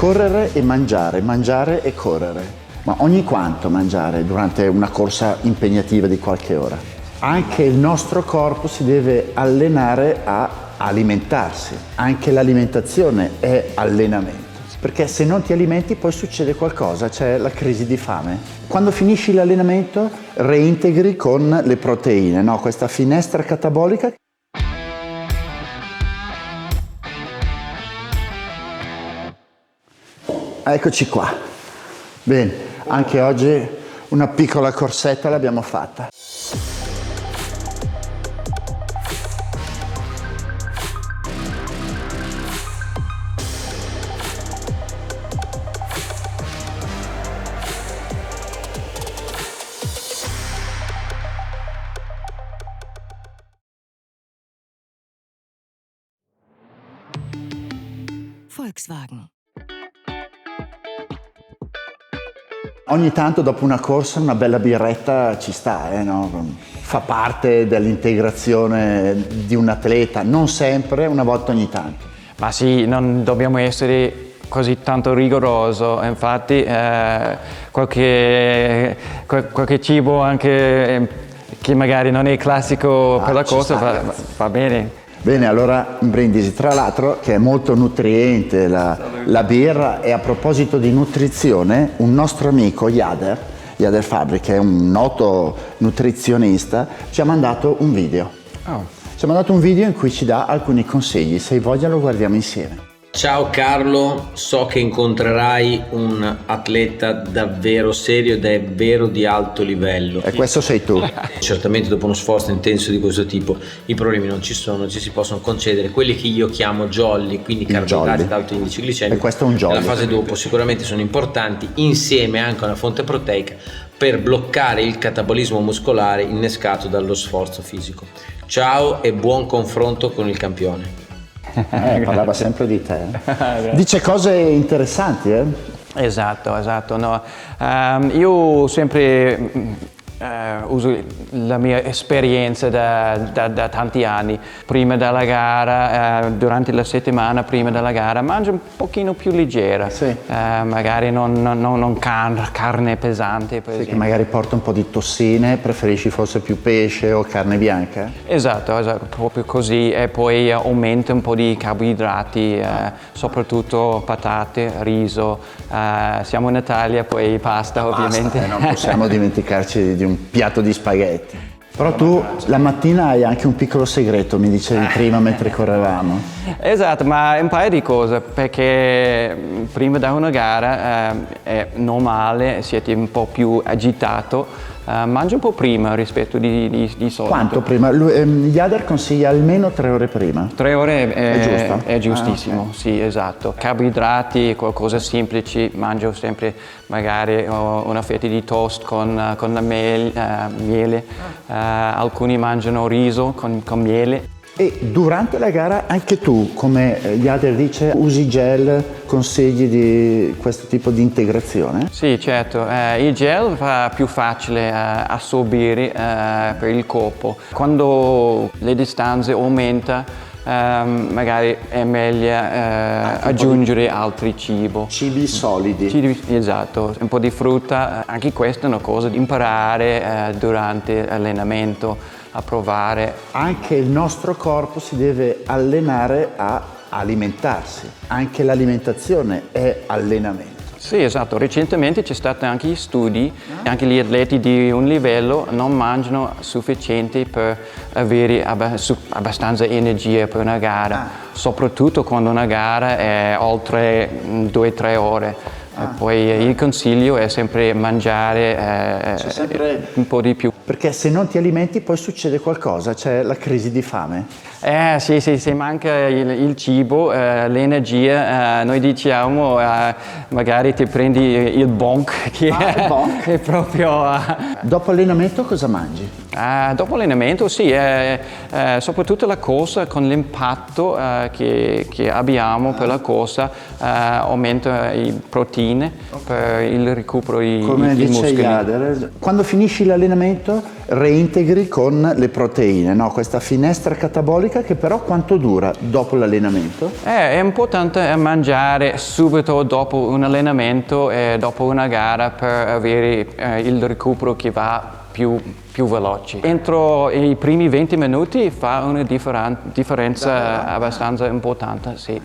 Correre e mangiare, mangiare e correre. Ma ogni quanto mangiare durante una corsa impegnativa di qualche ora? Anche il nostro corpo si deve allenare a alimentarsi. Anche l'alimentazione è allenamento. Perché se non ti alimenti poi succede qualcosa, c'è la crisi di fame. Quando finisci l'allenamento reintegri con le proteine, no? Questa finestra catabolica. Eccoci qua. Bene, anche oggi una piccola corsetta l'abbiamo fatta. Volkswagen. Ogni tanto dopo una corsa una bella birretta ci sta, no? Fa parte dell'integrazione di un atleta, non sempre, una volta ogni tanto. Ma sì, non dobbiamo essere così tanto rigoroso, infatti qualche cibo anche che magari non è classico per la corsa va bene. Bene, allora in brindisi, tra l'altro che è molto nutriente la birra, e a proposito di nutrizione, un nostro amico Jader Fabri, che è un noto nutrizionista, ci ha mandato un video. Ci ha mandato un video in cui ci dà alcuni consigli, se hai voglia lo guardiamo insieme. Ciao Carlo, so che incontrerai un atleta davvero serio ed è vero di alto livello. E questo sei tu. Certamente dopo uno sforzo intenso di questo tipo i problemi non ci sono, ci si possono concedere quelli che io chiamo jolly, quindi carboidrati ad alto indice glicemico. E questo è un jolly. La fase dopo sicuramente sono importanti, insieme anche a una fonte proteica per bloccare il catabolismo muscolare innescato dallo sforzo fisico. Ciao e buon confronto con il campione. Parlava sempre di te. Dice cose interessanti, eh? Esatto, no. Io sempre uso la mia esperienza da tanti anni. Prima della gara, durante la settimana prima della gara, mangio un pochino più leggera, sì. Magari non carne pesante. Per sì, che magari porta un po' di tossine, preferisci forse più pesce o carne bianca? Esatto, proprio così, e poi aumenta un po' di carboidrati, soprattutto patate, riso, siamo in Italia, poi pasta ovviamente. Non possiamo dimenticarci di un piatto di spaghetti. Però tu la mattina hai anche un piccolo segreto, mi dicevi prima mentre correvamo. Esatto, ma un paio di cose, perché prima di una gara è normale, siete un po' più agitato, mangia un po' prima rispetto di solito. Quanto prima? Jader consiglia almeno 3 ore prima. 3 ore è giusto? È giustissimo, okay. Sì, esatto. Carboidrati, qualcosa semplici, mangio sempre magari una fetta di toast con la miele, alcuni mangiano riso con miele. E durante la gara anche tu, come Jader dice, usi gel, consigli di questo tipo di integrazione? Sì, certo, il gel fa più facile assorbire per il corpo. Quando le distanze aumentano, magari è meglio aggiungere altri cibi solidi. Esatto, un po' di frutta, anche questa è una cosa da imparare durante l'allenamento, a provare. Anche il nostro corpo si deve allenare a alimentarsi, anche l'alimentazione è allenamento. Sì, esatto, recentemente c'è stato anche gli studi, anche gli atleti di un livello non mangiano sufficiente per avere abbastanza energia per una gara, soprattutto quando una gara è oltre 2-3 ore. E poi il consiglio è sempre mangiare un po' di più. Perché se non ti alimenti poi succede qualcosa, c'è la crisi di fame. Sì, se manca il cibo, l'energia, noi diciamo magari ti prendi il bonk, che il bonk. è proprio... Dopo allenamento cosa mangi? Dopo l'allenamento sì, soprattutto la corsa con l'impatto che abbiamo per la corsa aumenta le proteine per il recupero dei Come dice muscoli. Jader, quando finisci l'allenamento reintegri con le proteine, no? Questa finestra catabolica che però quanto dura dopo l'allenamento? È importante mangiare subito dopo un allenamento e dopo una gara per avere il recupero che va più veloce. Entro i primi 20 minuti fa una differenza abbastanza importante, sì.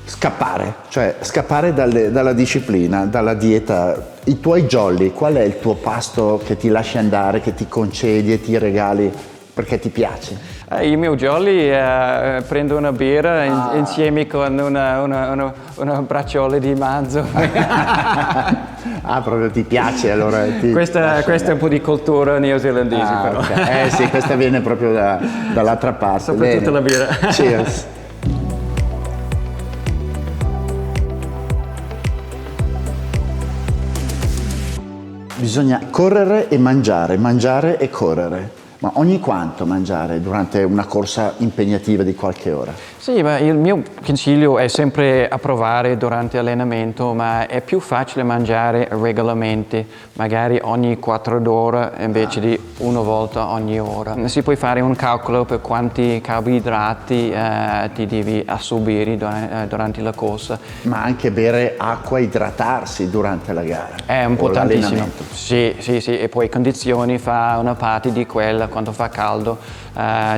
Scappare, cioè scappare dalla disciplina, dalla dieta. I tuoi jolly, qual è il tuo pasto che ti lasci andare, che ti concedi e ti regali perché ti piace? Il mio jolly prendo una birra insieme con una bracciola di manzo. Proprio ti piace allora? Questa è un po' di cultura neozelandese però. Okay. Sì, questa viene proprio dall'altra parte. Soprattutto la birra. Cheers. Bisogna correre e mangiare e correre. Ma ogni quanto mangiare durante una corsa impegnativa di qualche ora? Sì, ma il mio consiglio è sempre a provare durante l'allenamento, ma è più facile mangiare regolarmente, magari ogni 4 ore invece di una volta ogni ora. Si può fare un calcolo per quanti carboidrati ti devi assorbire durante la corsa. Ma anche bere acqua, idratarsi durante la gara. È importantissimo. Sì, e poi condizioni fa una parte di quella, quando fa caldo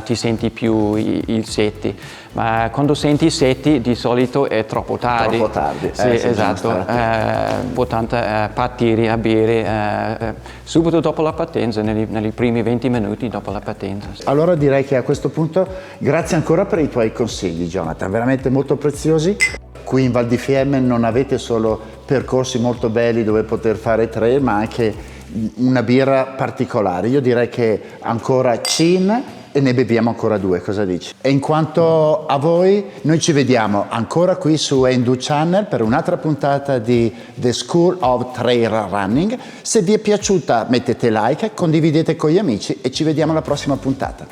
ti senti più il setti. Ma quando senti setti di solito è troppo tardi. Troppo tardi, sì, esatto. È importante partire a bere subito dopo la partenza, nei primi 20 minuti dopo la partenza. Sì. Allora direi che a questo punto grazie ancora per i tuoi consigli, Jonathan, veramente molto preziosi. Qui in Val di Fiemme non avete solo percorsi molto belli dove poter fare trail, ma anche una birra particolare. Io direi che ancora Chin e ne beviamo ancora 2, cosa dici? E in quanto a voi, noi ci vediamo ancora qui su Endu Channel per un'altra puntata di The School of Trail Running. Se vi è piaciuta mettete like, condividete con gli amici e ci vediamo alla prossima puntata.